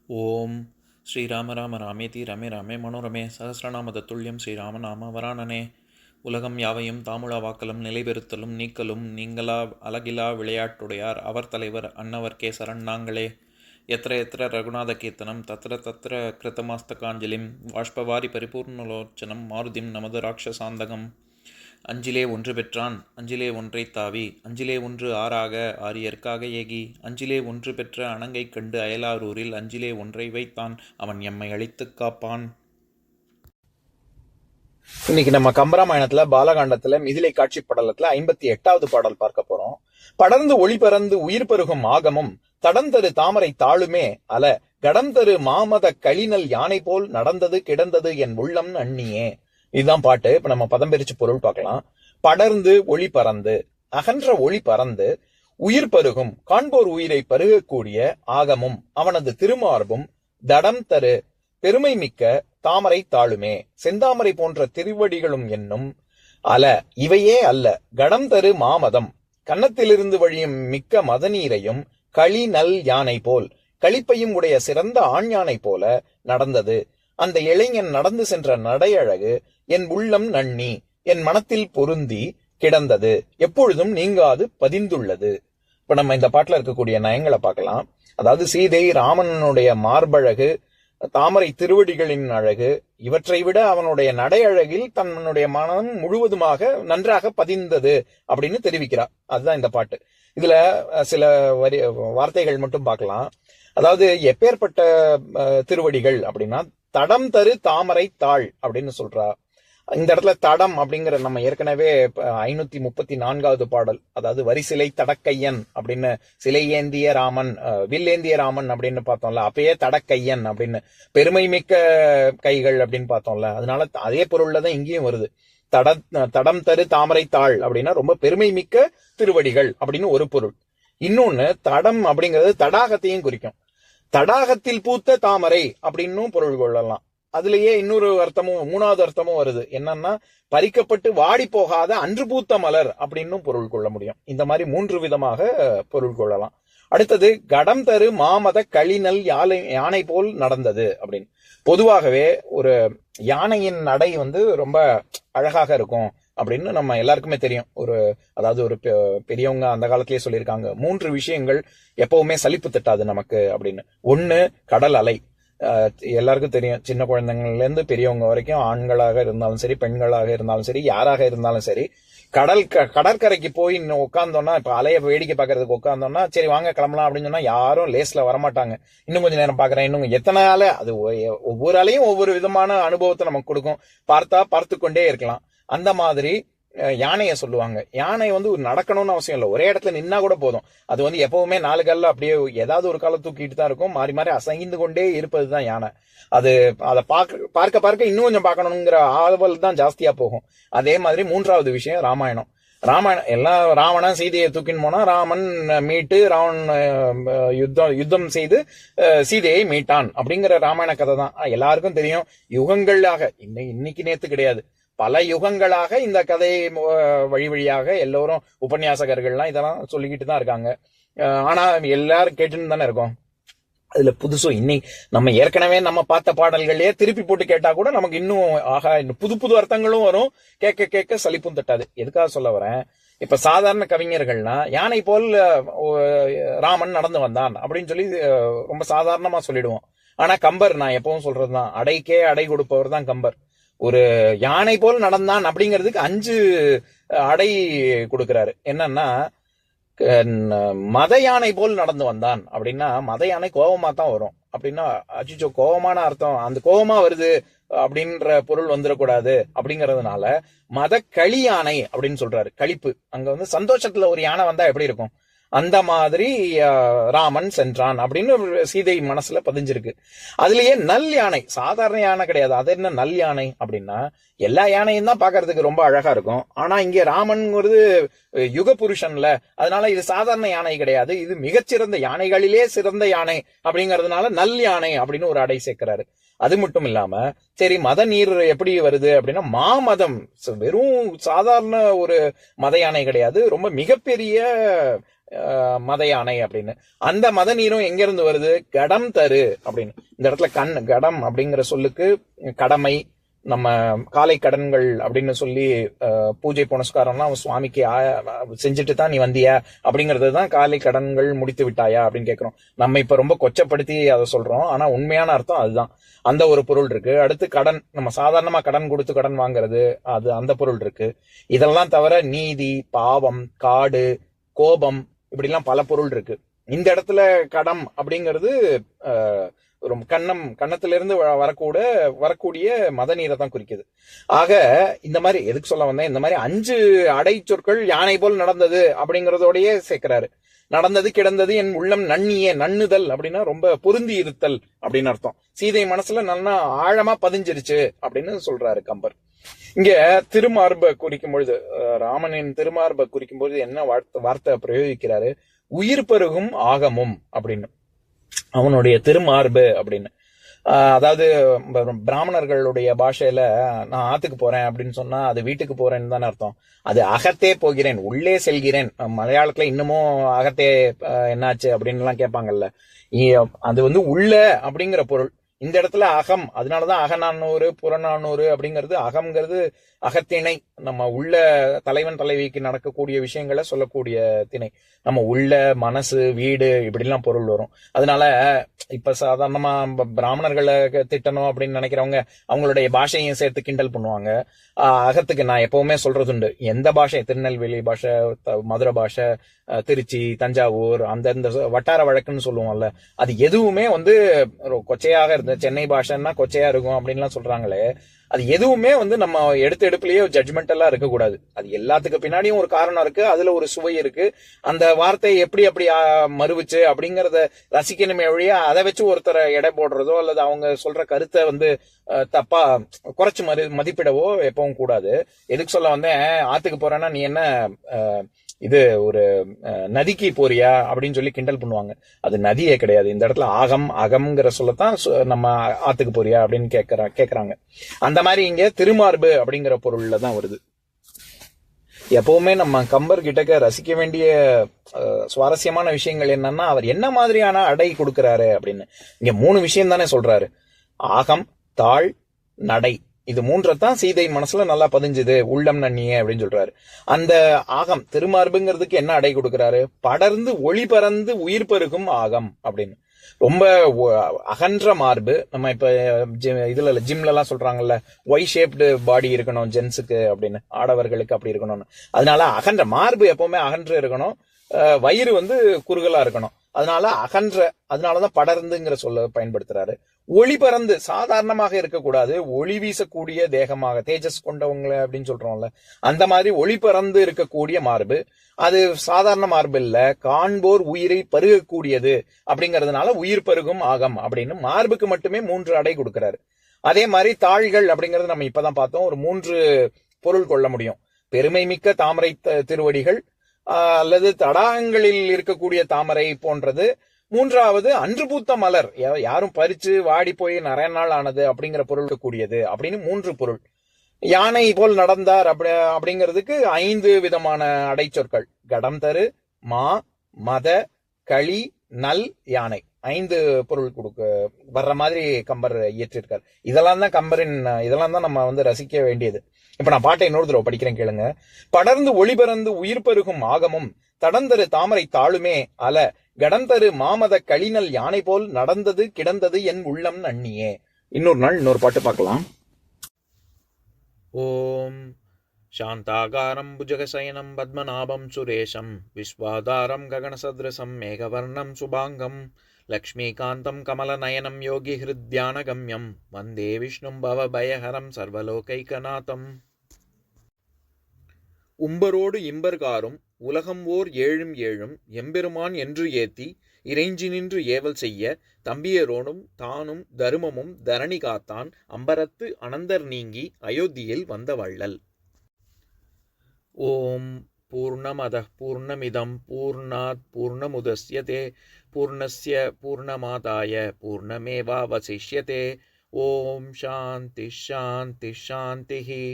ஓம் ஸ்ரீராம ராம ராமேதி ரமே ராமே மனோரமே சகசிரநாம தத்துல்யம் ஸ்ரீராமநாம வராணனே. உலகம் யாவையும் தாமுழா வாக்கலும் நிலைபெறுத்தலும் நீக்கலும் நீங்களா அழகிலா விளையாட்டுடையார் அவர் தலைவர் அன்னவர் சரண் நாங்களே. எத்திர எத்திர ரகுநாத கீர்த்தனம் தத்திர தத்திர கிருத்தமாஸ்தகாஞ்சலிம் வாஷ்பவாரி பரிபூர்ணலோச்சனம் மாருதிம் நமது ராட்சசாந்தகம். அஞ்சிலே ஒன்று பெற்றான் அஞ்சிலே ஒன்றை தாவி அஞ்சிலே ஒன்று ஆறாக ஆரியர்க்காக ஏகி அஞ்சிலே ஒன்று பெற்ற அணங்கை கண்டு அயலாரூரில் அஞ்சிலே ஒன்றை வைத்தான் அவன் எம்மை அழித்துக் காப்பான். இன்னைக்கு நம்ம கம்பராமாயணத்துல பாலகாண்டத்துல மிதிலை காட்சி படலத்துல 58வது பாடல் பார்க்க போறோம். படர்ந்து ஒளி பறந்து உயிர் பெருகும் ஆகமும் தடந்தரு தாமரை தாளுமே அல கடந்தரு மாமத களிநல் யானை போல் நடந்தது கிடந்தது என் உள்ளம் அண்ணியே. இதுதான் பாட்டு. இப்ப நம்ம பதம் பிரிச்சு பொருள் பார்க்கலாம். படர்ந்து ஒளி பறந்து, அகன்ற ஒளி பறந்து உயிர் பருகும் காண்போர் உயிரை பருகக்கூடிய ஆகமும் அவனது திருமார்பும் தடம் தரு பெருமை மிக்க தாமரை தாளுமே செந்தாமரை போன்ற திருவடிகளும் என்னும் அல இவையே அல்ல கடம் தரு மாமதம் கன்னத்திலிருந்து வழியும் மிக்க மதநீரையும் களி நல் யானை போல் களிப்பையும் உடைய சிறந்த ஆண் யானை போல நடந்தது. அந்த இளைஞன் நடந்து சென்ற நடையழகு என் உள்ளம் நன்னி என் மனத்தில் பொருந்தி கிடந்தது எப்பொழுதும் நீங்காது பதிந்துள்ளது. இப்ப நம்ம இந்த பாட்டுல இருக்கக்கூடிய நயங்களை பார்க்கலாம். அதாவது சீதை ராமனுடைய மார்பழகு, தாமரை திருவடிகளின் அழகு, இவற்றை விட அவனுடைய நடை அழகில் தன்னுடைய மனம் முழுவதுமாக நன்றாக பதிந்தது அப்படின்னு தெரிவிக்கிறார். அதுதான் இந்த பாட்டு. இதுல சில வார்த்தைகள் மட்டும் பார்க்கலாம். அதாவது எப்பேற்பட்ட திருவடிகள் அப்படின்னா தடம் தரு தாமரை தாள் அப்படின்னு சொல்றா. இந்த இடத்துல தடம் அப்படிங்கிற நம்ம ஏற்கனவே 534வது பாடல், அதாவது வரிசிலை தடக்கையன் அப்படின்னு சிலை ஏந்திய ராமன் வில்லேந்திய ராமன் அப்படின்னு பார்த்தோம்ல, அப்பயே தடக்கையன் அப்படின்னு பெருமை மிக்க கைகள் அப்படின்னு பார்த்தோம்ல. அதனால அதே பொருள்ல தான் இங்கேயும் வருது. தடம் தரு தாமரை தாள் அப்படின்னா ரொம்ப பெருமை மிக்க திருவடிகள் அப்படின்னு ஒரு பொருள். இன்னொன்னு தடம் அப்படிங்கிறது தடாகத்தையும் குறிக்கும். தடாகத்தில் பூத்த தாமரை அப்படின்னும் பொருள் கொள்ளலாம். அதுலயே இன்னொரு அர்த்தமும், மூணாவது அர்த்தமும் வருது. என்னன்னா பறிக்கப்பட்டு வாடி போகாத அன்று பூத்த மலர் அப்படின்னும் பொருள் கொள்ள முடியும். இந்த மாதிரி 3 விதமாக பொருள் கொள்ளலாம். அடுத்தது கடம் தரு மாமத களிநல் யானை போல் நடந்தது அப்படின்னு. பொதுவாகவே ஒரு யானையின் நடை ரொம்ப அழகாக இருக்கும் அப்படின்னு நம்ம எல்லாருக்குமே தெரியும். அதாவது ஒரு பெரியவங்க அந்த காலத்திலேயே சொல்லியிருக்காங்க, 3 விஷயங்கள் எப்பவுமே சலிப்பு தட்டாது நமக்கு அப்படின்னு. ஒண்ணு கடல் அலை. எல்லாருக்கும் தெரியும், சின்ன குழந்தைங்கள்ல இருந்து பெரியவங்க வரைக்கும், ஆண்களாக இருந்தாலும் சரி பெண்களாக இருந்தாலும் சரி யாராக இருந்தாலும் சரி, கடற்கரைக்கு போய் உட்கார்ந்தோம்னா, இப்ப அலைய வேடிக்கை பாக்குறதுக்கு உட்கார்ந்தோம்னா சரி வாங்க கிளம்பலாம் அப்படின்னு சொன்னா யாரும் லேஸ்ல வரமாட்டாங்க. இன்னும் கொஞ்சம் நேரம் பாக்குறேன், இன்னும் எத்தனை அலை, அது ஒவ்வொரு அலையும் ஒவ்வொரு விதமான அனுபவத்தை நமக்கு கொடுக்கும். பார்த்து கொண்டே இருக்கலாம். அந்த மாதிரி யானைய சொல்லுவாங்க. யானை நடக்கணும்னு அவசியம் இல்லை, ஒரே இடத்துல நின்னா கூட போதும். அது எப்பவுமே 4 கால்ல அப்படியே ஏதாவது ஒரு காலை தூக்கிட்டு தான் இருக்கும். மாறி மாறி அசைந்து கொண்டே இருப்பதுதான் யானை. அதை பார்க்க இன்னும் கொஞ்சம் பார்க்கணுங்கிற ஆவல் தான் ஜாஸ்தியா போகும். அதே மாதிரி 3வது விஷயம் ராமாயணம். எல்லாம் ராவணன் சீதையை தூக்கின்னு போனா ராமன் மீட்டு ராவன் யுத்தம் செய்து சீதையை மீட்டான் அப்படிங்கிற ராமாயண கதை தான் எல்லாருக்கும் தெரியும். யுகங்களாக இன்னைக்கு நேத்து கிடையாது, பல யுகங்களாக இந்த கதை வழியாக எல்லோரும் உபன்யாசகர்கள்லாம் இதெல்லாம் சொல்லிக்கிட்டு தான் இருக்காங்க. ஆனா எல்லாரும் கேட்டுன்னு தானே இருக்கோம். அதுல புதுசும் இன்னைக்கு நம்ம ஏற்கனவே நம்ம பார்த்த பாடல்களே திருப்பி போட்டு கேட்டா கூட நமக்கு இன்னும் புது அர்த்தங்களும் வரும். கேட்க சலிப்பும் தட்டாது. எதுக்காக சொல்ல வரேன், இப்ப சாதாரண கவிஞர்கள்னா யானை போல் ராமன் நடந்து வந்தான் அப்படின்னு சொல்லி ரொம்ப சாதாரணமா சொல்லிடுவோம். ஆனா கம்பர், நான் எப்பவும் சொல்றதுதான், அடைக்கே அடை கொடுப்பவர் தான் கம்பர். ஒரு யானை போல் நடந்தான் அப்படிங்கிறதுக்கு 5 அடை கொடுக்கிறாரு. என்னன்னா மத யானை போல் நடந்து வந்தான் அப்படின்னா மத யானை கோபமா தான் வரும். அப்படின்னா அச்சிச்சோ கோபமான அர்த்தம், அந்த கோபமா வருது அப்படின்ற பொருள் வந்துடக்கூடாது அப்படிங்கறதுனால மத களி யானை அப்படின்னு சொல்றாரு. களிப்பு, அங்க சந்தோஷத்துல ஒரு யானை வந்தா எப்படி இருக்கும், அந்த மாதிரி ராமன் சென்றான் அப்படின்னு சீதை மனசுல பதிஞ்சிருக்கு. அதுலயே நல் யானை, சாதாரண யானை கிடையாது. அது என்ன நல் யானை அப்படின்னா எல்லா யானையும் தான் பாக்குறதுக்கு ரொம்ப அழகா இருக்கும். ஆனா இங்க ராமன்ங்கிறது யுக புருஷன்ல, அதனால இது சாதாரண யானை கிடையாது, இது மிகச்சிறந்த யானைகளிலே சிறந்த யானை அப்படிங்கறதுனால நல் யானை அப்படின்னு ஒரு அடை சேர்க்கிறாரு. அது மட்டும் இல்லாம சரி மத நீர் எப்படி வருது அப்படின்னா மாமதம், வெறும் சாதாரண ஒரு மத யானை கிடையாது, ரொம்ப மிகப்பெரிய மத யானை அப்படின்னு. அந்த மத நீரும் எங்க இருந்து வருது? கடம் தரு அப்படின்னு. இந்த இடத்துல கடம் அப்படிங்கிற சொல்லுக்கு கடமை, நம்ம காலை கடன்கள் அப்படின்னு சொல்லி பூஜை புனஸ்காரம்லாம் சுவாமிக்கு செஞ்சுட்டு தான் நீ வந்தியா அப்படிங்கிறது தான் காலை கடன்கள் முடித்து விட்டாயா அப்படின்னு கேட்கிறோம். நம்ம இப்ப ரொம்ப கொச்சப்படுத்தி அதை சொல்றோம், ஆனா உண்மையான அர்த்தம் அதுதான். அந்த ஒரு பொருள் இருக்கு. அடுத்து கடன், நம்ம சாதாரணமா கடன் கொடுத்து கடன் வாங்குறது, அது அந்த பொருள் இருக்கு. இதெல்லாம் தவிர நீதி, பாவம், காடு, கோபம், இப்படிலாம் பல பொருள் இருக்கு. இந்த இடத்துல கடம் அப்படிங்கிறது ஒரு கன்னத்திலிருந்து வரக்கூடிய மத நீரை தான் குறிக்குது. ஆக இந்த மாதிரி எதுக்கு சொல்ல வந்தேன், இந்த மாதிரி 5 அடை சொற்கள் யானை போல் நடந்தது அப்படிங்கறதோடயே சேர்க்கிறாரு. நடந்தது கிடந்தது என் உள்ளம் நன்னியே, நன்னுதல் அப்படின்னா ரொம்ப பொருந்தி இருத்தல் அப்படின்னு அர்த்தம். சீதை மனசுல நல்லா ஆழமா பதிஞ்சிருச்சு அப்படின்னு சொல்றாரு கம்பர். இங்க திருமார்பை குறிக்கும் பொழுது, ராமனின் திருமார்பை குறிக்கும் பொழுது என்ன வார்த்தை பிரயோகிக்கிறாரு? உயிர் பெருகும் ஆகமும் அப்படின்னு, அவனுடைய திருமார்பு அப்படின்னு. அதாவது பிராமணர்களுடைய பாஷையில நான் ஆத்துக்கு போறேன் அப்படின்னு சொன்னா அது வீட்டுக்கு போறேன்னு தானே அர்த்தம். அது அகத்தே போகிறேன், உள்ளே செல்கிறேன். மலையாளத்துல இன்னமும் அகத்தே என்னாச்சு அப்படின்னு எல்லாம் கேட்பாங்கல்ல. அது உள்ள அப்படிங்கிற பொருள். இந்த இடத்துல அகம், அதனாலதான் அகநானூறு புறநானூறு அப்படிங்கிறது. அகம்ங்கிறது அகத்திணை, நம்ம உள்ள தலைவன் தலைவிக்கு நடக்கக்கூடிய விஷயங்களை சொல்லக்கூடிய திணை. நம்ம உள்ள மனசு, வீடு, இப்படிலாம் பொருள் வரும். அதனால இப்ப சாதாரணமா பிராமணர்களை திட்டணும் அப்படின்னு நினைக்கிறவங்க அவங்களுடைய பாஷையும் சேர்த்து கிண்டல் பண்ணுவாங்க. அகத்துக்கு நான் எப்பவுமே சொல்றது உண்டு, எந்த பாஷை, திருநெல்வேலி பாஷை, மதுரை பாஷை, திருச்சி, தஞ்சாவூர், அந்தந்த வட்டார வழக்குன்னு சொல்லுவோம்ல, அது எதுவுமே கொச்சையாக இருந்த சென்னை பாஷைன்னா கொச்சையா இருக்கும் அப்படின்லாம் சொல்றாங்களே, அது எதுவுமே நம்ம எடுப்புலயே ஜட்ஜ்மெண்டெல்லாம் இருக்கக்கூடாது. அது எல்லாத்துக்கு பின்னாடியும் ஒரு காரணம் இருக்கு, அதுல ஒரு சுவை இருக்கு. அந்த வார்த்தை எப்படி மறுவிச்சு அப்படிங்கறத ரசிக்கணுமே ஒழிய அதை வச்சு ஒருத்தரை எடை போடுறதோ அல்லது அவங்க சொல்ற கருத்தை தப்பா குறைச்சு மதிப்பிடவோ எப்பவும் கூடாது. எதுக்கு சொல்ல வந்தேன், ஆத்துக்கு போறேன்னா நீ என்ன இது ஒரு நதிக்கு போறியா அப்படின்னு சொல்லி கிண்டல் பண்ணுவாங்க. அது நதியே கிடையாது. இந்த இடத்துல அகம்ங்கிற சொல்லத்தான் நம்ம ஆத்துக்கு போறியா அப்படின்னு கேக்குறாங்க. அந்த மாதிரி இங்க திருமார்பு அப்படிங்கிற பொருள்ல தான் வருது. எப்பவுமே நம்ம கம்பர் கிட்டக்க ரசிக்க வேண்டிய சுவாரஸ்யமான விஷயங்கள் என்னன்னா, அவர் என்ன மாதிரியான அடை கொடுக்கிறாரு அப்படின்னு. இங்க 3 விஷயம் தானே சொல்றாரு. ஆகம், தாள், நடை, இது 3 சீதை மனசுல நல்லா பதிஞ்சுது, உள்ளம் நன்னியே அப்படின்னு சொல்றாரு. அந்த ஆகம் திருமார்புங்கிறதுக்கு என்ன அடை கொடுக்கிறாரு? படர்ந்து ஒளி பறந்து உயிர் பெருகும் ஆகம் அப்படின்னு. ரொம்ப அகன்ற மார்பு. நம்ம இப்ப இதுல ஜிம்ல எல்லாம் சொல்றாங்கல்ல, ஒய் ஷேப்டு பாடி இருக்கணும் ஜென்ஸுக்கு அப்படின்னு, ஆடவர்களுக்கு அப்படி இருக்கணும்னு. அதனால அகன்ற மார்பு எப்பவுமே அகன்று இருக்கணும், வயிறு குறுகலா இருக்கணும். அதனால அகன்ற, அதனாலதான் படர்ந்துங்கிற சொல்ல பயன்படுத்துறாரு. ஒளி பறந்து சாதாரணமாக இருக்கக்கூடாது, ஒளி வீசக்கூடிய தேகமாக, தேஜஸ் கொண்டவங்க அப்படின்னு சொல்றோம்ல, அந்த மாதிரி ஒளி பறந்து இருக்கக்கூடிய மார்பு. அது சாதாரண மார்பு இல்ல, காண்போர் உயிரை பருகக்கூடியது அப்படிங்கறதுனால உயிர் பருகும் ஆகம் அப்படின்னு மார்புக்கு மட்டுமே 3 அடை கொடுக்கிறாரு. அதே மாதிரி தாள்கள் அப்படிங்கறது நம்ம இப்பதான் பார்த்தோம். ஒரு 3 பொருள் கொள்ள முடியும். பெருமை மிக்க தாமரை திருவடிகள், அல்லது தடாகங்களில் இருக்கக்கூடிய தாமரை போன்றது. 3வது அன்று பூத்த மலர், யாரும் பறிச்சு வாடி போய் நிறைய நாள் ஆனது அப்படிங்கிற பொருள் கூடியது அப்படின்னு 3 பொருள். யானை போல் நடந்தார் அப்படிங்கிறதுக்கு 5 விதமான அடைச்சொற்கள். கடம் தரு, மா, மத, களி, நல், யானை, 5 பொருள் வர்ற மாதிரி கம்பர் இயற்றிருக்கார். இதெல்லாம் தான் நம்ம ரசிக்க வேண்டியது. இப்ப நான் பாட்டை இன்னொரு தடவை படிக்கிறேன், கேளுங்க. படர்ந்து ஒளிபறந்து உயிர் பெருகும் ஆகமும் தடந்தரு தாமரை தாளுமே அல கடந்தரு மாமத களிநல் யானை போல் நடந்தது கிடந்தது என் உள்ளம் நன்னியே. இன்னொரு நாள் இன்னொரு பாட்டு பார்க்கலாம். ஓம் சாந்தாகாரம் புஜகசயனம் பத்மநாபம் சுரேஷம் விஸ்வாதாரம் ககனசத்ரசம் மேகவர்ணம் சுபாங்கம் லக்ஷ்மீகாந்தம் கமலநயனம் யோகி ஹிருத்யானகம்யம் வந்தே விஷ்ணும் பவபயஹரம் சர்வலோகைகநாதம். உம்பரோடு இம்பர்காரும் உலகம் ஓர் ஏழும் ஏழும் எம்பெருமான் என்று ஏத்தி இறைஞ்சி நின்று ஏவல் செய்ய தம்பியரோடும் தானும் தருமமும் தரணி காத்தான் அம்பரத்து அனந்தர் நீங்கி அயோத்தியில் வந்த வள்ளல். ஓம் பூர்ணமத பூர்ணமிதம் பூர்ணாத் பூர்ணமுதஸ்யதே பூர்ணஸ்ய பூர்ணமாதாய பூர்ணமேவாவசிஷ்யதே. ஓம் சாந்தி சாந்தி சாந்திஹி.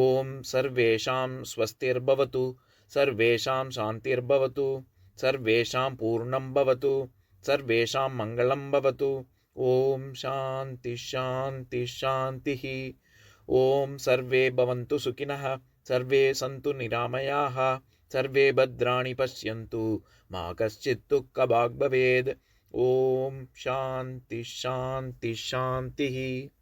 ஓம் சர்வேஷாம் ஸ்வஸ்திர்பவது சர்வேஷாம் சாந்திர்பவது. सर्वेषां पूर्णं भवतु, सर्वेषां मङ्गलं भवतु। ॐ शान्ति शान्ति शान्तिः। ॐ सर्वे भवन्तु सुखिनः, सर्वे सन्तु निरामयाः, सर्वे भद्राणि पश्यन्तु, मा कश्चित् दुःखभाग् भवेत्। ॐ शान्ति शान्ति शान्तिः।